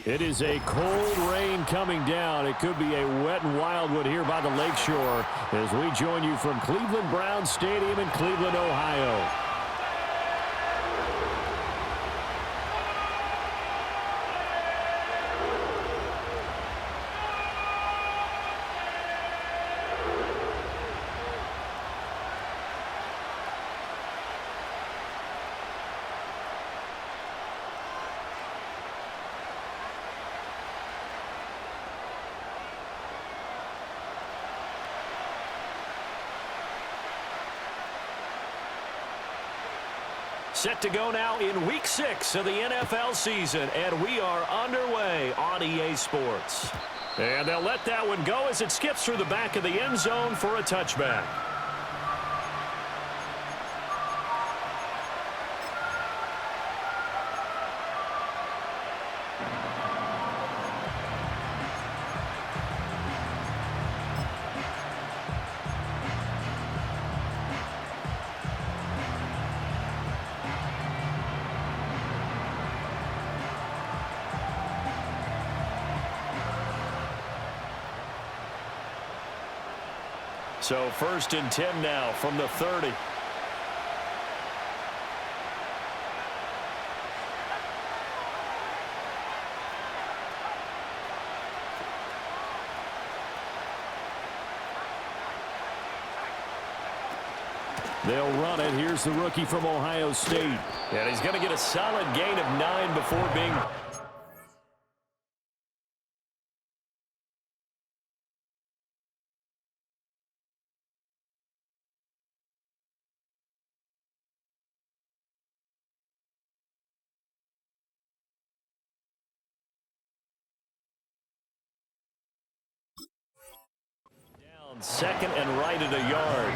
It is a cold rain coming down. It could be a wet and wildwood here by the lakeshore as we join you from Cleveland Browns Stadium in Cleveland, Ohio. Set to go now in Week 6 of the NFL season, and we are underway on EA Sports. And they'll let that one go as it skips through the back of the end zone for a touchback. So 1st and 10 now from the 30. They'll run it. Here's the rookie from Ohio State. And he's going to get a solid gain of 9 before being... Second and right at a yard.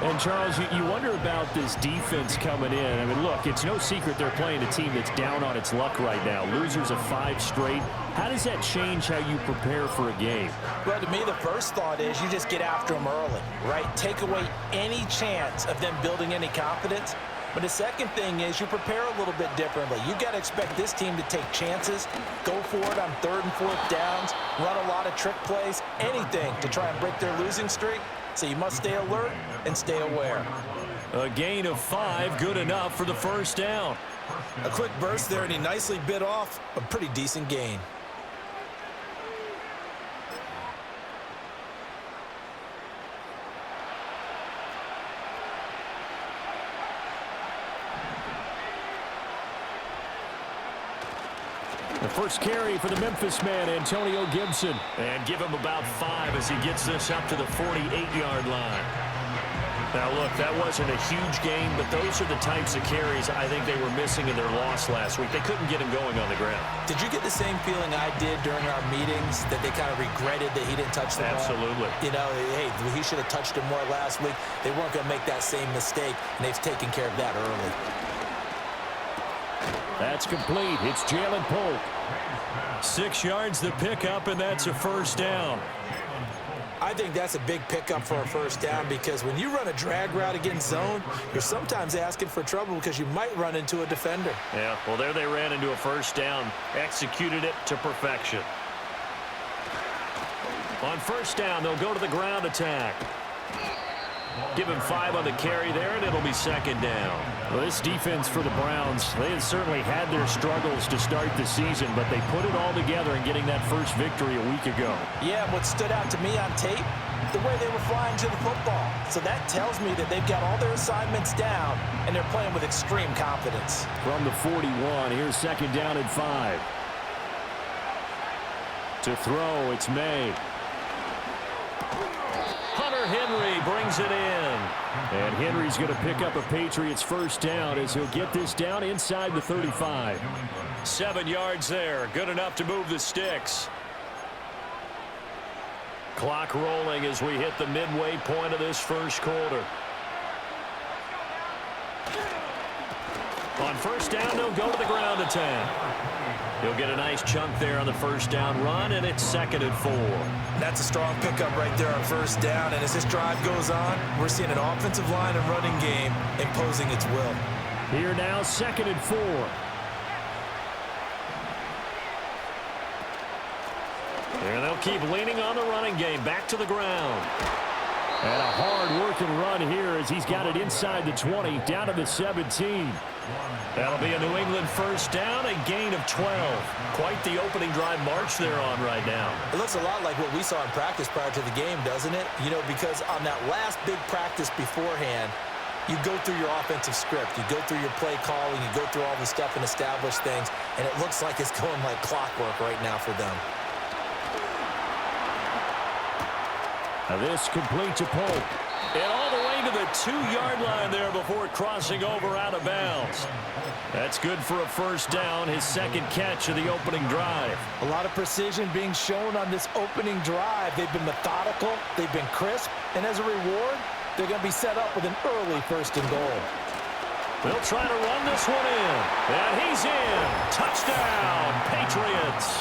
And, Charles, you wonder about this defense coming in. I mean, look, it's no secret they're playing a team that's down on its luck right now. Losers of 5 straight. How does that change how you prepare for a game? Well, to me, the first thought is you just get after them early, right? Take away any chance of them building any confidence. But the second thing is you prepare a little bit differently. You got to expect this team to take chances, go for it on 3rd and 4th downs, run a lot of trick plays, anything to try and break their losing streak. So you must stay alert and stay aware. A gain of 5, good enough for the first down. A quick burst there, and he nicely bit off a pretty decent gain. The first carry for the Memphis man, Antonio Gibson. And give him about 5 as he gets this up to the 48-yard line. Now, look, that wasn't a huge gain, but those are the types of carries I think they were missing in their loss last week. They couldn't get him going on the ground. Did you get the same feeling I did during our meetings, that they kind of regretted that he didn't touch the ball? Absolutely. You know, hey, he should have touched him more last week. They weren't going to make that same mistake, and they've taken care of that early. That's complete. It's Jalen Polk. 6 yards the pickup, and that's a first down. I think that's a big pickup for a first down, because when you run a drag route against zone, you're sometimes asking for trouble because you might run into a defender. Yeah, well, there they ran into a first down, executed it to perfection. On first down, they'll go to the ground attack. Give him 5 on the carry there, and it'll be 2nd down. Well, this defense for the Browns, they have certainly had their struggles to start the season, but they put it all together in getting that first victory a week ago. Yeah, what stood out to me on tape, the way they were flying to the football. So that tells me that they've got all their assignments down, and they're playing with extreme confidence. From the 41, here's 2nd down and 5. To throw, it's May. Hunter Henry brings it in. And Henry's going to pick up a Patriots first down as he'll get this down inside the 35. 7 yards there. Good enough to move the sticks. Clock rolling as we hit the midway point of this first quarter. On first down, they'll go to the ground attack. He'll get a nice chunk there on the first down run, and it's 2nd and 4. That's a strong pickup right there on first down, and as this drive goes on, we're seeing an offensive line and running game imposing its will. Here now, 2nd and 4. And they'll keep leaning on the running game. Back to the ground. And a hard-working run here as he's got it inside the 20, down to the 17. That'll be a New England first down, a gain of 12. Quite the opening drive march they're on right now. It looks a lot like what we saw in practice prior to the game, doesn't it? You know, because on that last big practice beforehand, you go through your offensive script. You go through your play calling. You go through all the stuff and establish things. And it looks like it's going like clockwork right now for them. Now this complete to Pope. And all the way to the 2-yard line there before crossing over out of bounds. That's good for a first down, his second catch of the opening drive. A lot of precision being shown on this opening drive. They've been methodical. They've been crisp. And as a reward, they're going to be set up with an early first and goal. They'll try to run this one in. And he's in. Touchdown, Patriots.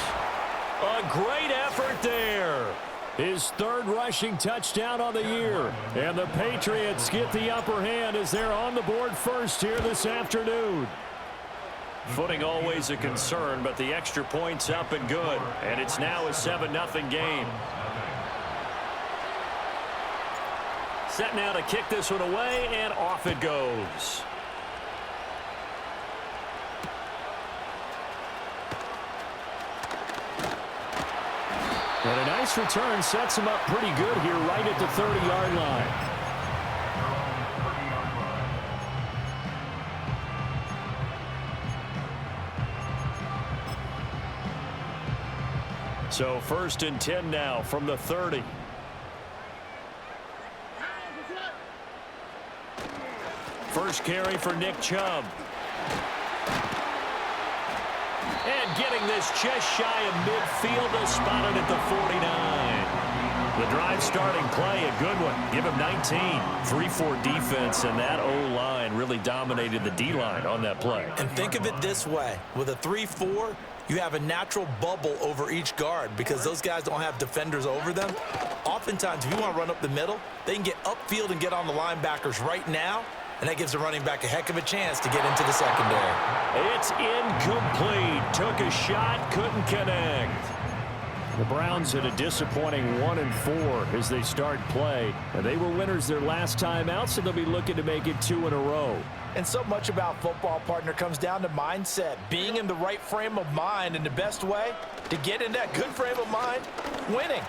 A great effort there. His third rushing touchdown on the year. And the Patriots get the upper hand as they're on the board first here this afternoon. Footing always a concern, but the extra point's up and good. And it's now a 7-0 game. Set now to kick this one away, and off it goes. And a nice return sets him up pretty good here right at the 30-yard line. So first and 10 now from the 30. First carry for Nick Chubb. And getting this just shy of midfield to spot it at the 49. The drive starting play, a good one. Give him 19. 3-4 defense, and that O-line really dominated the D-line on that play. And think of it this way. With a 3-4, you have a natural bubble over each guard because those guys don't have defenders over them. Oftentimes, if you want to run up the middle, they can get upfield and get on the linebackers right now, and that gives the running back a heck of a chance to get into the secondary. It's incomplete. Took a shot, couldn't connect. The Browns at a disappointing 1-4 as they start play. And they were winners their last time out, so they'll be looking to make it 2 in a row. And so much about football, partner, comes down to mindset. Being in the right frame of mind, and the best way to get in that good frame of mind, winning.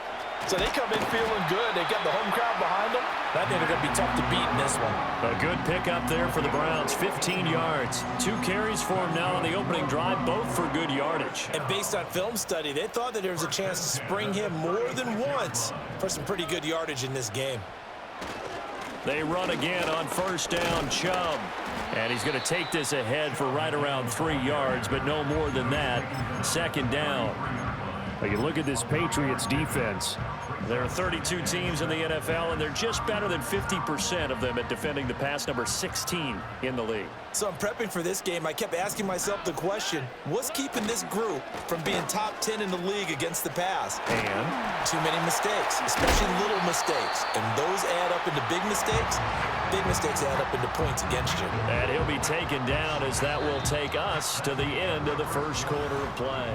So they come in feeling good. They got the home crowd behind them. I think they're going to be tough to beat in this one. A good pickup there for the Browns. 15 yards. 2 carries for him now on the opening drive, both for good yardage. And based on film study, they thought that there was a chance to spring him more than once for some pretty good yardage in this game. They run again on first down, Chubb. And he's going to take this ahead for right around 3 yards, but no more than that. Second down. You look at this Patriots defense. There are 32 teams in the NFL, and they're just better than 50% of them at defending the pass, number 16 in the league. So I'm prepping for this game. I kept asking myself the question, what's keeping this group from being top 10 in the league against the pass? And too many mistakes, especially little mistakes. And those add up into big mistakes. Big mistakes add up into points against you. And he'll be taken down as that will take us to the end of the first quarter of play.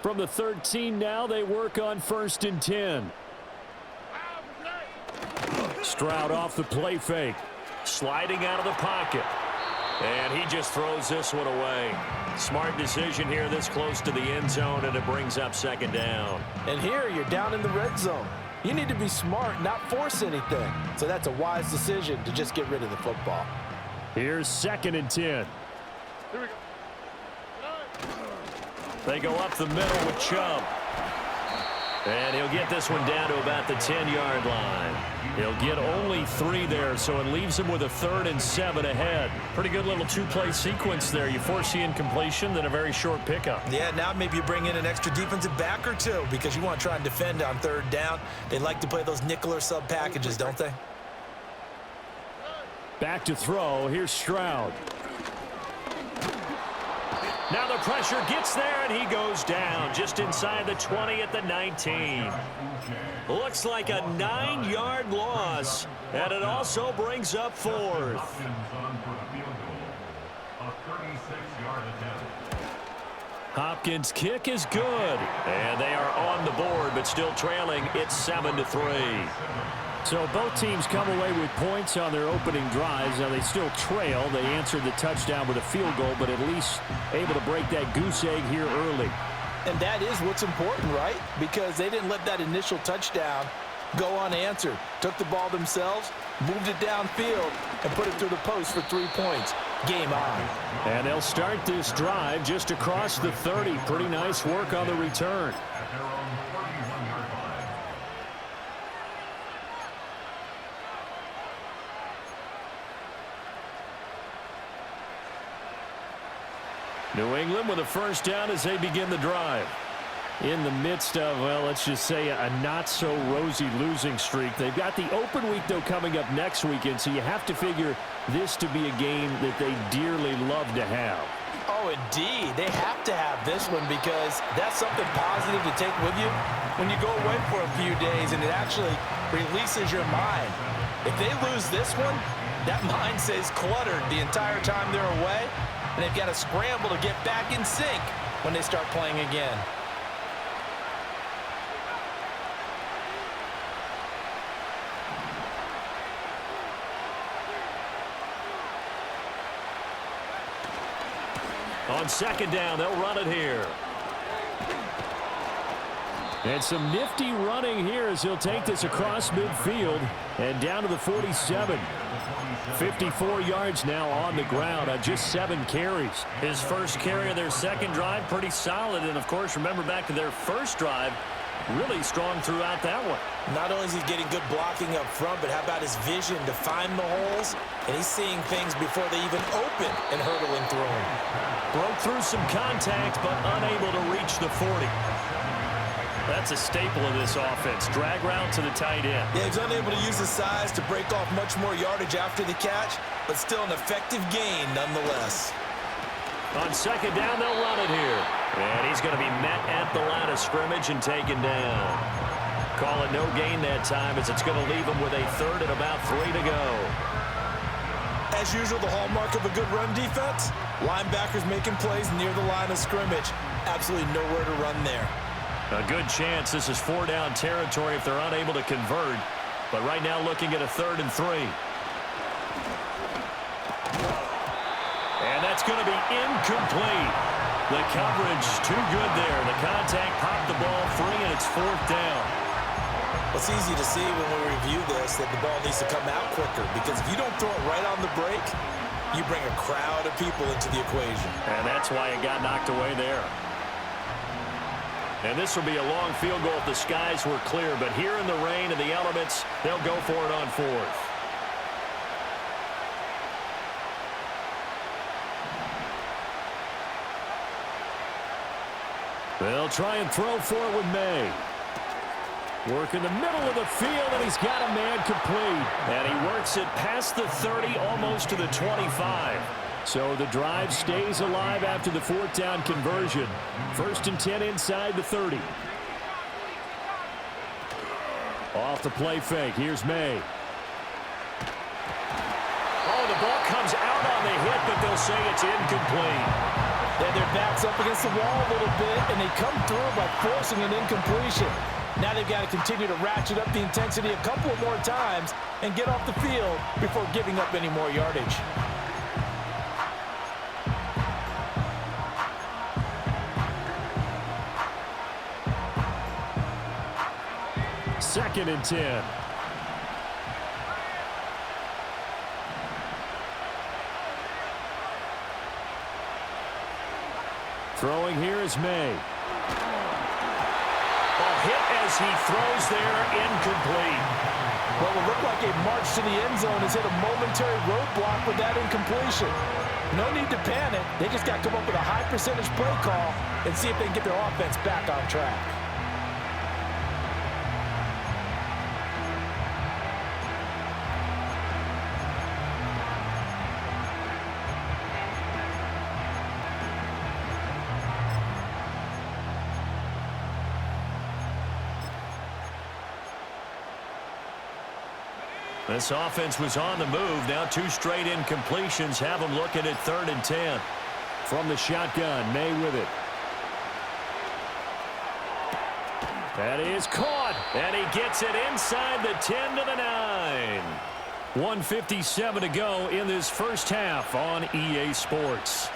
From the 13 now, they work on first and 10. Stroud off the play fake. Sliding out of the pocket. And he just throws this one away. Smart decision here this close to the end zone, and it brings up second down. And here you're down in the red zone. You need to be smart, not force anything. So that's a wise decision to just get rid of the football. Here's second and 10. Here we go. They go up the middle with Chubb. And he'll get this one down to about the 10-yard line. He'll get only 3 there, so it leaves him with a 3rd and 7 ahead. Pretty good little 2-play sequence there. You force the incompletion, then a very short pickup. Yeah, now maybe you bring in an extra defensive back or 2 because you want to try and defend on 3rd down. They like to play those nickel or sub packages, don't they? Back to throw. Here's Stroud. Now the pressure gets there, and he goes down just inside the 20 at the 19. Looks like a 9-yard loss, and it also brings up fourth. Hopkins' kick is good, and they are on the board, but still trailing. It's 7-3. So both teams come away with points on their opening drives. Now they still trail. They answered the touchdown with a field goal, but at least able to break that goose egg here early. And that is what's important, right? Because they didn't let that initial touchdown go unanswered. Took the ball themselves, moved it downfield, and put it through the post for 3 points. Game on. And they'll start this drive just across the 30. Pretty nice work on the return. New England with a first down as they begin the drive. In the midst of, well, let's just say a not-so-rosy losing streak. They've got the open week, though, coming up next weekend, so you have to figure this to be a game that they dearly love to have. Oh, indeed. They have to have this one because that's something positive to take with you when you go away for a few days, and it actually releases your mind. If they lose this one, that mind stays cluttered the entire time they're away, and they've got to scramble to get back in sync when they start playing again. On second down, they'll run it here. And some nifty running here as he'll take this across midfield and down to the 47. 54 yards now on the ground on just 7 carries. His first carry of their second drive, pretty solid. And, of course, remember back to their first drive, really strong throughout that one. Not only is he getting good blocking up front, but how about his vision to find the holes? And he's seeing things before they even open and hurdling through them. Broke through some contact, but unable to reach the 40. That's a staple of this offense. Drag route to the tight end. Yeah, he's unable to use his size to break off much more yardage after the catch, but still an effective gain nonetheless. On second down, they'll run it here. And he's going to be met at the line of scrimmage and taken down. Call it no gain that time as it's going to leave him with a third and about 3 to go. As usual, the hallmark of a good run defense, linebackers making plays near the line of scrimmage. Absolutely nowhere to run there. A good chance this is 4-down territory if they're unable to convert. But right now looking at a 3rd and 3. And that's going to be incomplete. The coverage too good there. The contact popped the ball free, and it's 4th down. It's easy to see when we review this that the ball needs to come out quicker because if you don't throw it right on the break, you bring a crowd of people into the equation. And that's why it got knocked away there. And this will be a long field goal if the skies were clear, but here in the rain and the elements, they'll go for it on 4th. They'll try and throw for it with May. Work in the middle of the field, and he's got a man complete. And he works it past the 30, almost to the 25. So the drive stays alive after the 4th down conversion. 1st and 10 inside the 30. Off the play fake. Here's May. Oh, the ball comes out on the hit, but they'll say it's incomplete. Yeah, their back's up against the wall a little bit, and they come through by forcing an incompletion. Now they've got to continue to ratchet up the intensity a couple of more times and get off the field before giving up any more yardage. Second and 10. Throwing here is May. Ball hit as he throws there, incomplete. Well, it looked like a march to the end zone has hit a momentary roadblock with that incompletion. No need to panic. They just got to come up with a high percentage play call and see if they can get their offense back on track. This offense was on the move. Now 2 straight incompletions have them looking at 3rd and 10. From the shotgun, May with it. That is caught. And he gets it inside the 10 to the 9. 1:57 to go in this first half on EA Sports.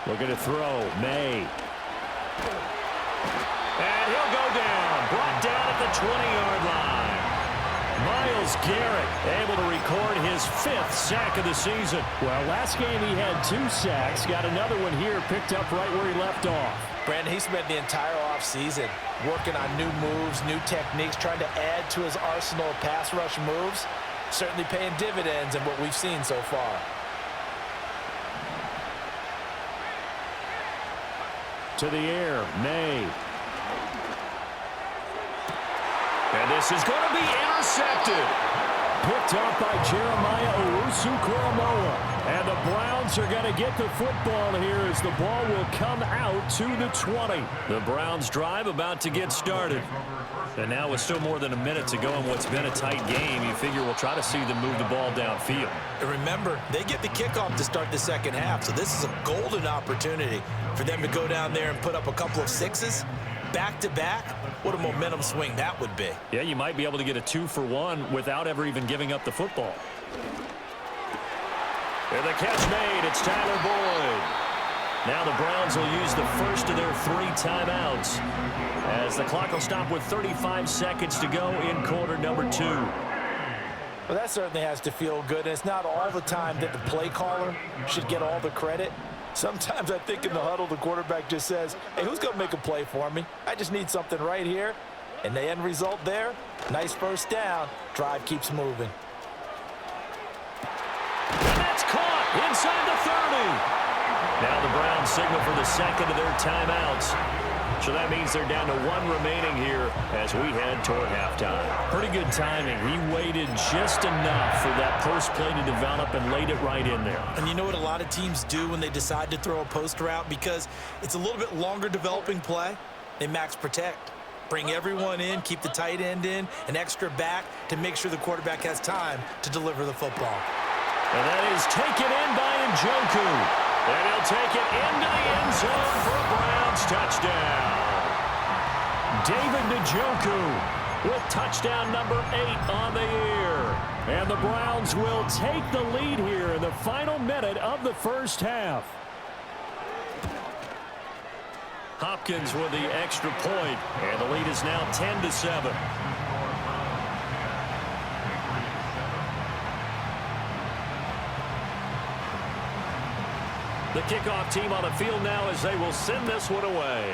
Looking to throw, May. And he'll go down. Brought down at the 20-yard line. Myles Garrett able to record his 5th sack of the season. Well, last game he had 2 sacks. Got another one here picked up right where he left off. Brandon, he spent the entire offseason working on new moves, new techniques, trying to add to his arsenal of pass rush moves. Certainly paying dividends in what we've seen so far. To the air, May. And this is going to be intercepted. Picked up by Jeremiah Owusu-Koramoah. And the Browns are going to get the football here as the ball will come out to the 20. The Browns drive about to get started. And now with still more than a minute to go in what's been a tight game, you figure we'll try to see them move the ball downfield. And remember, they get the kickoff to start the second half, so this is a golden opportunity for them to go down there and put up a couple of 6s back-to-back. What a momentum swing that would be. Yeah, you might be able to get a 2-for-1 without ever even giving up the football. And the catch made. It's Tyler Boyd. Now the Browns will use the first of their 3 timeouts as the clock will stop with 35 seconds to go in quarter number 2. Well, that certainly has to feel good. And it's not all the time that the play caller should get all the credit. Sometimes I think in the huddle, the quarterback just says, hey, who's going to make a play for me? I just need something right here. And the end result there, nice first down. Drive keeps moving. And that's caught inside the 30. Now the Browns signal for the second of their timeouts. So that means they're down to 1 remaining here as we head toward halftime. Pretty good timing. He waited just enough for that post play to develop and laid it right in there. And you know what a lot of teams do when they decide to throw a post route? Because it's a little bit longer developing play, they max protect. Bring everyone in, keep the tight end in, an extra back to make sure the quarterback has time to deliver the football. And that is taken in by Njoku. And he'll take it into the end zone for a Browns touchdown. David Njoku with touchdown number 8 on the year. And the Browns will take the lead here in the final minute of the first half. Hopkins with the extra point, and the lead is now 10-7. The kickoff team on the field now as they will send this one away.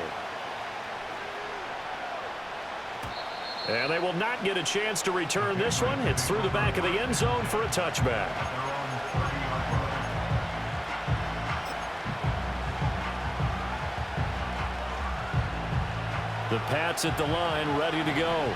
And they will not get a chance to return this one. It's through the back of the end zone for a touchback. The Pats at the line, ready to go.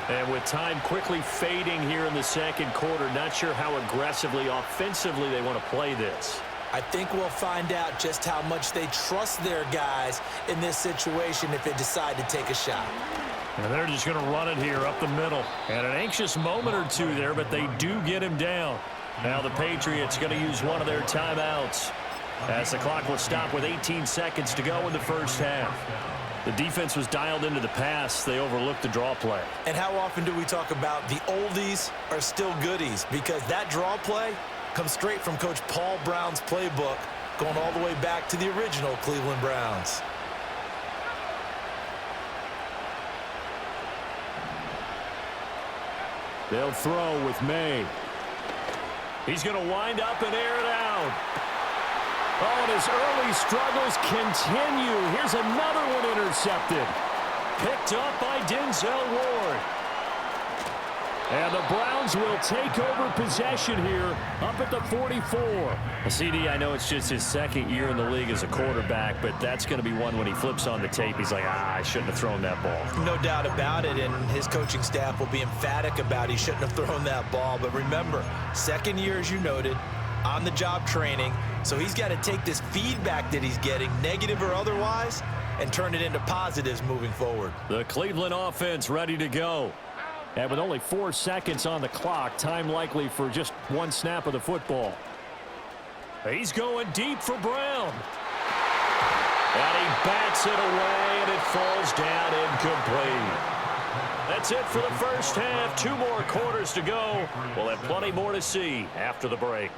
And with time quickly fading here in the second quarter, not sure how aggressively, offensively they want to play this. I think we'll find out just how much they trust their guys in this situation if they decide to take a shot. And they're just going to run it here up the middle. And an anxious moment or two there, but they do get him down. Now the Patriots going to use one of their timeouts as the clock will stop with 18 seconds to go in the first half. The defense was dialed into the pass. They overlooked the draw play. And how often do we talk about the oldies are still goodies? Because that draw play comes straight from Coach Paul Brown's playbook, going all the way back to the original Cleveland Browns. They'll throw with May. He's going to wind up and air it out. Oh, and his early struggles continue. Here's another one intercepted. Picked up by Denzel Ward. And the Browns will take over possession here up at the 44. CD, I know it's just his second year in the league as a quarterback, but that's going to be one when he flips on the tape. He's like, I shouldn't have thrown that ball. No doubt about it, and his coaching staff will be emphatic about he shouldn't have thrown that ball. But remember, second year, as you noted, on-the-job training, so he's got to take this feedback that he's getting, negative or otherwise, and turn it into positives moving forward. The Cleveland offense ready to go. And with only 4 seconds on the clock, time likely for just one snap of the football. He's going deep for Brown. And he bats it away, and it falls down incomplete. That's it for the first half. 2 more quarters to go. We'll have plenty more to see after the break.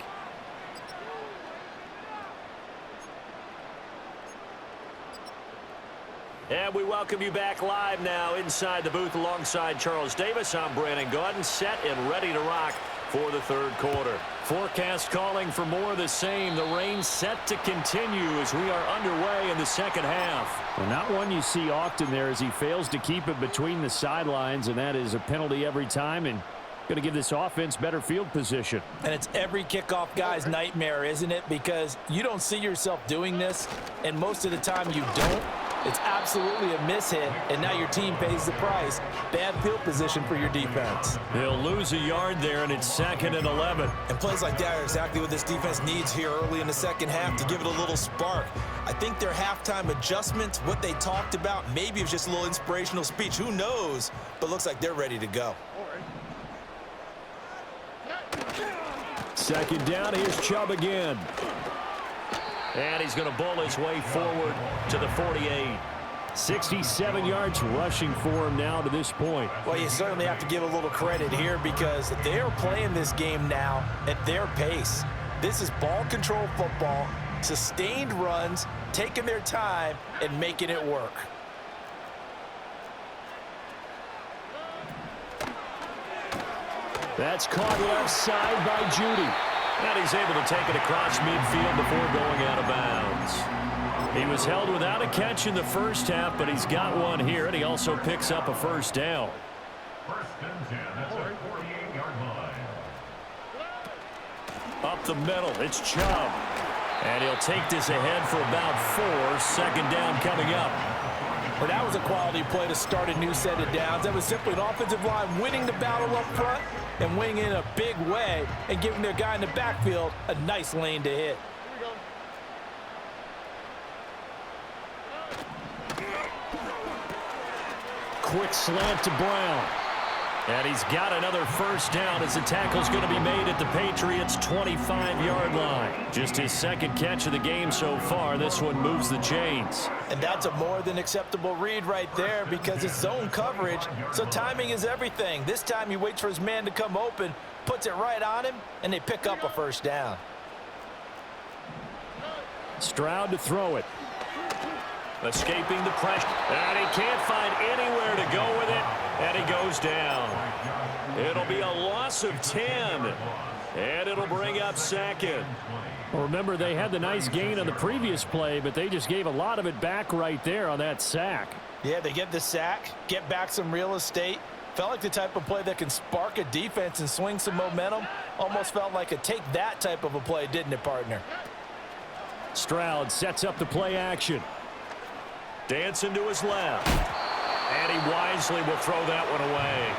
And we welcome you back live now inside the booth alongside Charles Davis. I'm Brandon Gaudin, set and ready to rock for the third quarter. Forecast calling for more of the same. The rain set to continue as we are underway in the second half. Well, not one you see often there as he fails to keep it between the sidelines, and that is a penalty every time and going to give this offense better field position. And it's every kickoff guy's nightmare, isn't it? Because you don't see yourself doing this, and most of the time you don't. It's absolutely a mishit, and now your team pays the price. Bad field position for your defense. They'll lose a yard there, and it's 2nd and 11. And plays like that are exactly what this defense needs here early in the second half to give it a little spark. I think their halftime adjustments, what they talked about, maybe it was just a little inspirational speech. Who knows? But looks like they're ready to go. Second down, here's Chubb again. And he's going to bowl his way forward to the 48. 67 yards rushing for him now to this point. Well, you certainly have to give a little credit here because they are playing this game now at their pace. This is ball control football, sustained runs, taking their time and making it work. That's caught left side by Judy. And he's able to take it across midfield before going out of bounds. He was held without a catch in the first half, but he's got one here, and he also picks up a first down. First and 10 at the 48-yard line. Up the middle, it's Chubb. And he'll take this ahead for about 4. Second down coming up. Well, that was a quality play to start a new set of downs. That was simply an offensive line winning the battle up front and winning in a big way and giving their guy in the backfield a nice lane to hit. Quick slant to Brown. And he's got another first down as the tackle's going to be made at the Patriots' 25-yard line. Just his second catch of the game so far. This one moves the chains. And that's a more than acceptable read right there because it's zone coverage, so timing is everything. This time he waits for his man to come open, puts it right on him, and they pick up a first down. Stroud to throw it. Escaping the pressure. And he can't find anywhere to go with it. And he goes down. It'll be a loss of 10. And it'll bring up second. Well, remember, they had the nice gain on the previous play, but they just gave a lot of it back right there on that sack. Yeah, they get the sack, get back some real estate. Felt like the type of play that can spark a defense and swing some momentum. Almost felt like a take that type of a play, didn't it, partner? Stroud sets up the play action. Dancing to his left. And he wisely will throw that one away.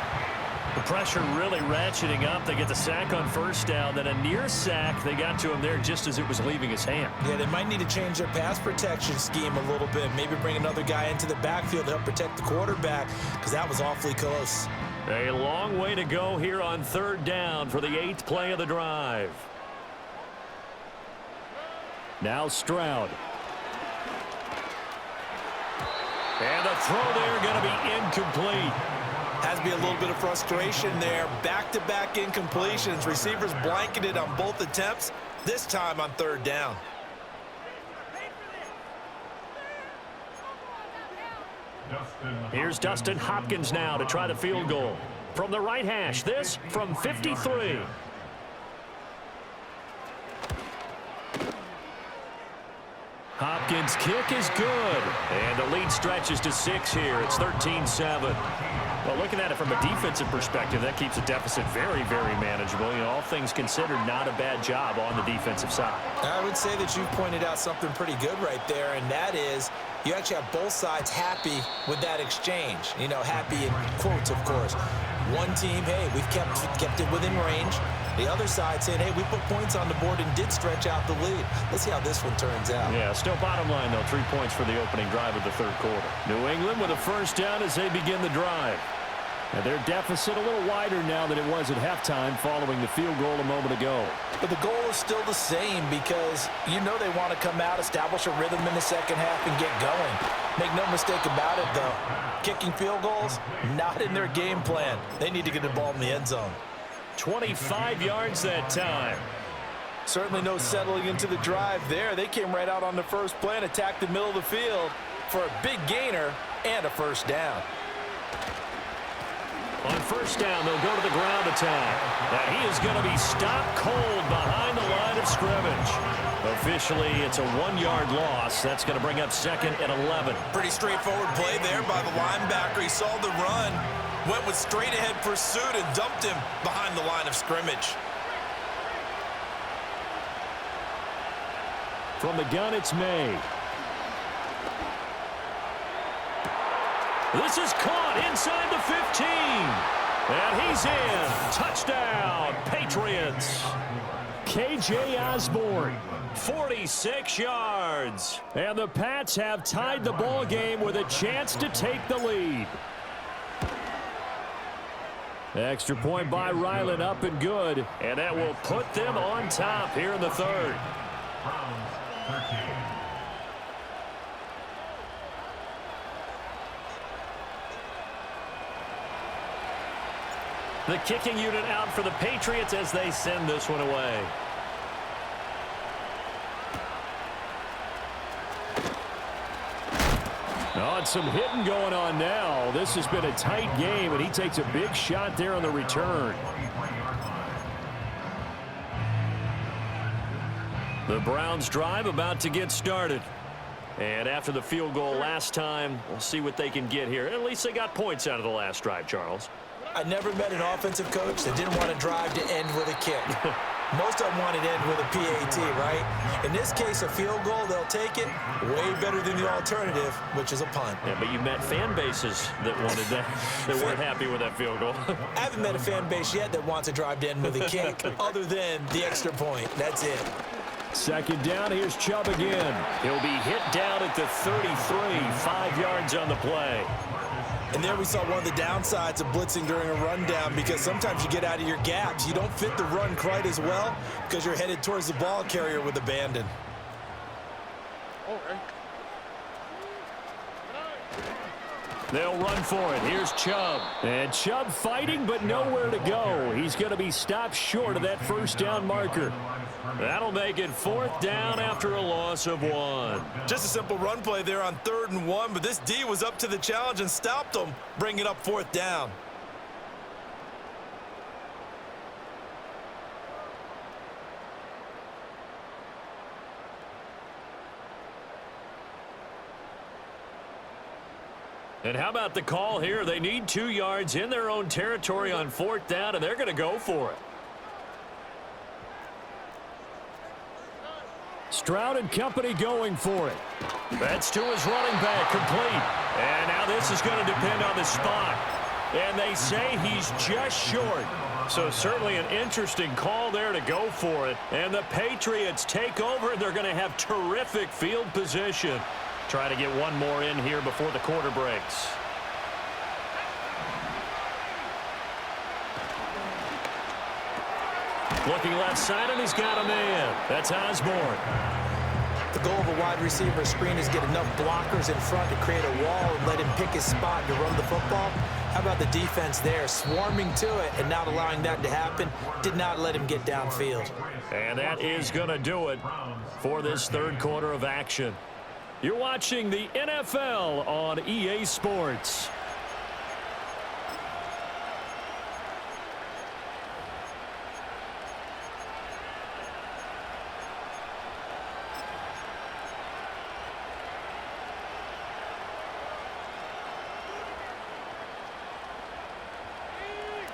The pressure really ratcheting up. They get the sack on first down. Then a near sack. They got to him there just as it was leaving his hand. Yeah, they might need to change their pass protection scheme a little bit. Maybe bring another guy into the backfield to help protect the quarterback because that was awfully close. A long way to go here on third down for the 8th play of the drive. Now Stroud. And the throw there going to be incomplete. Has to be a little bit of frustration there. Back-to-back incompletions. Receivers blanketed on both attempts, this time on third down. Here's Dustin Hopkins now to try the field goal. From the right hash, this from 53. Hopkins' kick is good. And the lead stretches to 6 here. It's 13-7. Well, looking at it from a defensive perspective, that keeps the deficit very, very manageable. You know, all things considered, not a bad job on the defensive side. I would say that you've pointed out something pretty good right there, and that is you actually have both sides happy with that exchange. You know, happy in quotes, of course. One team, hey, we've kept it within range. The other side saying, hey, we put points on the board and did stretch out the lead. Let's see how this one turns out. Yeah, still bottom line, though, 3 points for the opening drive of the third quarter. New England with a first down as they begin the drive. And their deficit a little wider now than it was at halftime following the field goal a moment ago. But the goal is still the same because you know they want to come out, establish a rhythm in the second half, and get going. Make no mistake about it, though. Kicking field goals, not in their game plan. They need to get the ball in the end zone. 25 yards that time. Certainly no settling into the drive there. They came right out on the first play and attacked the middle of the field for a big gainer and a first down. On first down, they'll go to the ground attack. And he is going to be stopped cold behind the line of scrimmage. Officially, it's a 1-yard loss. That's going to bring up second and 11. Pretty straightforward play there by the linebacker. He saw the run, went with straight-ahead pursuit, and dumped him behind the line of scrimmage. From the gun, it's May. This is caught inside the 15. And he's in. Touchdown, Patriots. KJ Osborne, 46 yards. And the Pats have tied the ball game with a chance to take the lead. Extra point by Ryland, up and good. And that will put them on top here in the third. Browns 13. The kicking unit out for the Patriots as they send this one away. Oh, and some hitting going on now. This has been a tight game, and he takes a big shot there on the return. The Browns drive about to get started. And after the field goal last time, we'll see what they can get here. At least they got points out of the last drive, Charles. I never met an offensive coach that didn't want to drive to end with a kick. Most of them want to end with a PAT, right? In this case, a field goal, they'll take it. Way better than the alternative, which is a punt. Yeah, but you met fan bases that wanted that, that weren't happy with that field goal. I haven't met a fan base yet that wants to drive to end with a kick other than the extra point. That's it. Second down, here's Chubb again. He'll be hit down at the 33, 5 yards on the play. And there we saw one of the downsides of blitzing during a rundown because sometimes you get out of your gaps. You don't fit the run quite as well because you're headed towards the ball carrier with abandon. They'll run for it. Here's Chubb. And Chubb fighting, but nowhere to go. He's going to be stopped short of that first down marker. That'll make it fourth down after a loss of 1. Just a simple run play there on 3rd and 1, but this D was up to the challenge and stopped them, bringing up 4th down. And how about the call here? They need 2 yards in their own territory on 4th down, and they're going to go for it. Stroud and company going for it. That's to his running back, complete. And now this is going to depend on the spot. And they say he's just short. So certainly an interesting call there to go for it. And the Patriots take over, and they're going to have terrific field position. Try to get one more in here before the quarter breaks. Looking left side, and he's got a man. That's Osborne. The goal of a wide receiver screen is get enough blockers in front to create a wall and let him pick his spot to run the football. How about the defense there, swarming to it and not allowing that to happen? Did not let him get downfield. And that is going to do it for this third quarter of action. You're watching the NFL on EA Sports.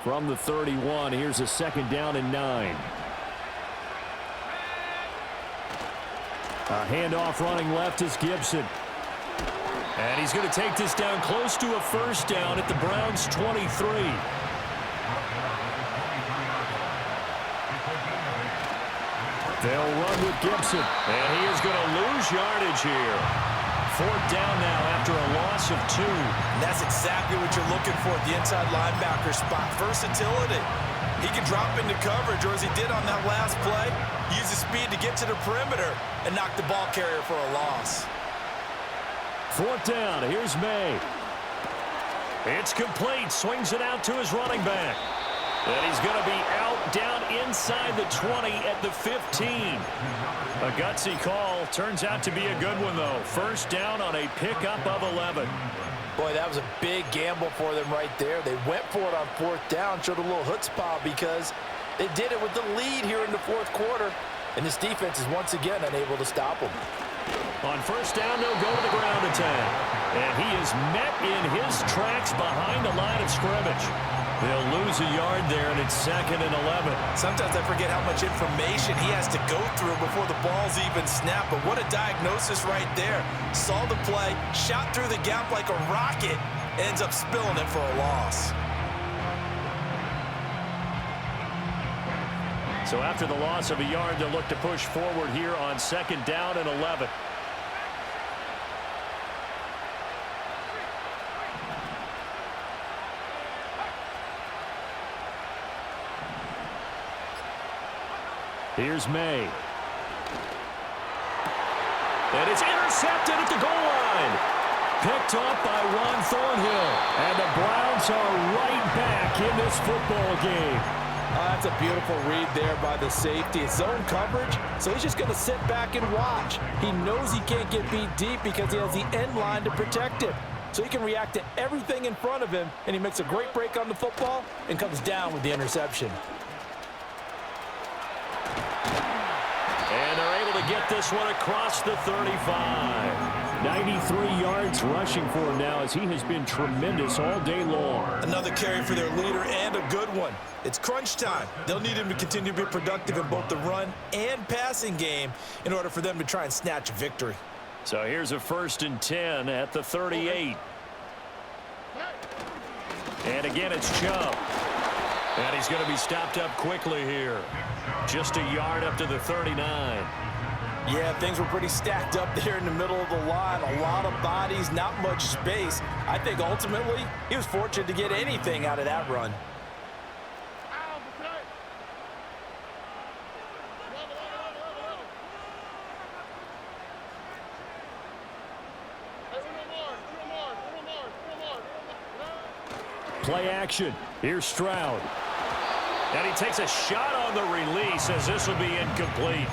from the 31. Here's a 2nd down and 9. A handoff running left is Gibson. And he's going to take this down close to a 1st down at the Browns' 23. They'll run with Gibson. And he is going to lose yardage here. 4th down now after a loss of 2. And that's exactly what you're looking for at the inside linebacker spot. Versatility. He can drop into coverage, or as he did on that last play, use his speed to get to the perimeter and knock the ball carrier for a loss. 4th down. Here's May. It's complete. Swings it out to his running back. And he's going to be out down inside the 20 at the 15. A gutsy call. Turns out to be a good one, though. 1st down on a pickup of 11. Boy, that was a big gamble for them right there. They went for it on 4th down, showed a little chutzpah because they did it with the lead here in the 4th quarter. And this defense is once again unable to stop them. On 1st down, they'll go to the ground attack. And he is met in his tracks behind the line of scrimmage. They'll lose a yard there, and it's 2nd and 11. Sometimes I forget how much information he has to go through before the ball's even snapped. But what a diagnosis right there. Saw the play, shot through the gap like a rocket, ends up spilling it for a loss. So after the loss of a yard, they'll look to push forward here on 2nd down and 11. Here's May. And it's intercepted at the goal line. Picked off by Juan Thornhill. And the Browns are right back in this football game. That's a beautiful read there by the safety. It's zone coverage, so he's just going to sit back and watch. He knows he can't get beat deep because he has the end line to protect him. So he can react to everything in front of him, and he makes a great break on the football and comes down with the interception. And they're able to get this one across the 35. 93 yards rushing for him now as he has been tremendous all day long. Another carry for their leader and a good one. It's crunch time. They'll need him to continue to be productive in both the run and passing game in order for them to try and snatch a victory. So here's a 1st and 10 at the 38. And again, it's Chubb. And he's going to be stopped up quickly here. Just a yard up to the 39. Yeah, things were pretty stacked up there in the middle of the line. A lot of bodies, not much space. I think ultimately he was fortunate to get anything out of that run. Play action. Here's Stroud. And he takes a shot on the release as this will be incomplete.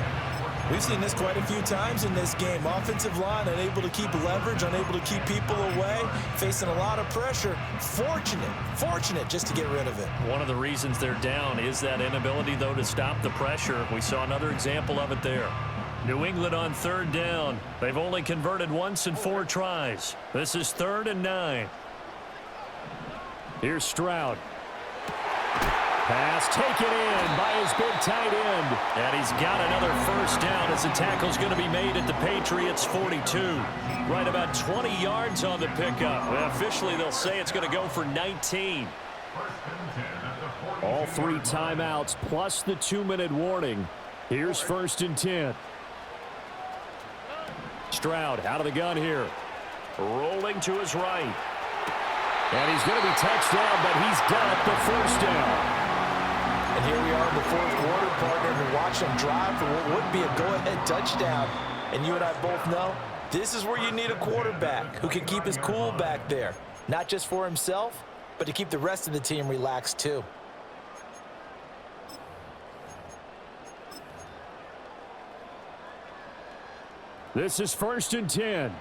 We've seen this quite a few times in this game. Offensive line unable to keep leverage, unable to keep people away, facing a lot of pressure. Fortunate just to get rid of it. One of the reasons they're down is that inability, though, to stop the pressure. We saw another example of it there. New England on 3rd down. They've only converted once in 4 tries. This is 3rd and 9. Here's Stroud. Pass taken in by his big tight end. And he's got another 1st down as the tackle's going to be made at the Patriots' 42. Right about 20 yards on the pickup. Well, officially, they'll say it's going to go for 19. All 3 timeouts plus the 2-minute warning. Here's 1st and 10. Stroud out of the gun here. Rolling to his right. And he's going to be touched down, but he's got the 1st down. And here we are in the 4th quarter, partner, and watch them drive for what would be a go-ahead touchdown. And you and I both know this is where you need a quarterback who can keep his cool back there. Not just for himself, but to keep the rest of the team relaxed too. This is 1st and 10.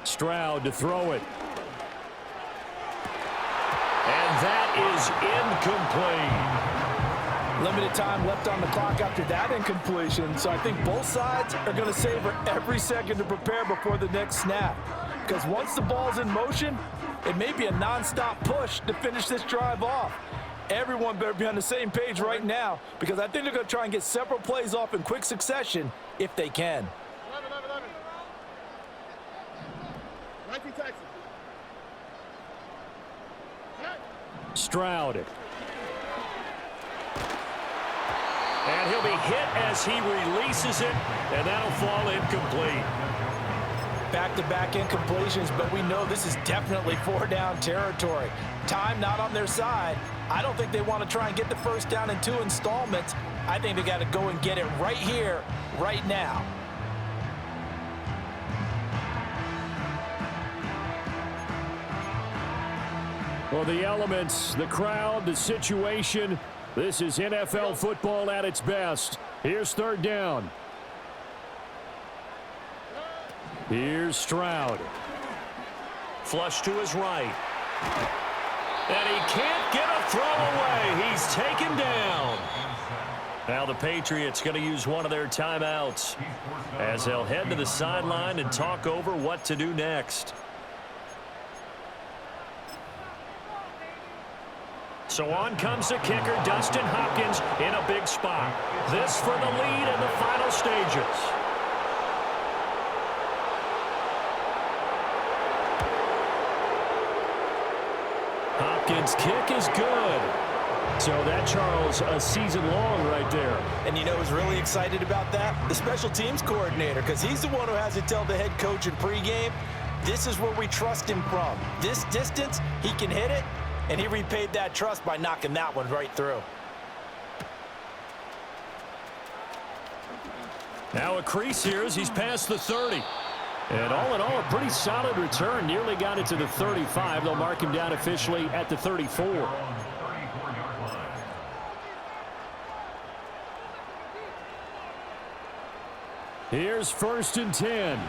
Stroud to throw it. And that is incomplete. Limited time left on the clock after that incompletion, so I think both sides are going to savor every second to prepare before the next snap. Because once the ball's in motion, it may be a nonstop push to finish this drive off. Everyone better be on the same page right now, because I think they're going to try and get several plays off in quick succession if they can. 19 Texas. Stroud. And he'll be hit as he releases it, and that'll fall incomplete. Back-to-back incompletions, but we know this is definitely four-down territory. Time not on their side. I don't think they want to try and get the first down in 2 installments. I think they got to go and get it right here, right now. Well, the elements, the crowd, the situation, this is NFL football at its best. Here's third down. Here's Stroud. Flush to his right. And he can't get a throw away. He's taken down. Now the Patriots going to use one of their timeouts as they'll head to the sideline and talk over what to do next. So on comes the kicker, Dustin Hopkins, in a big spot. This for the lead in the final stages. Hopkins' kick is good. So that, Charles, a season long right there. And you know who's really excited about that? The special teams coordinator, because he's the one who has to tell the head coach in pregame, this is where we trust him from. This distance, he can hit it, and he repaid that trust by knocking that one right through. Now a crease here as he's past the 30. And all in all, a pretty solid return. Nearly got it to the 35. They'll mark him down officially at the 34. Here's 1st and 10.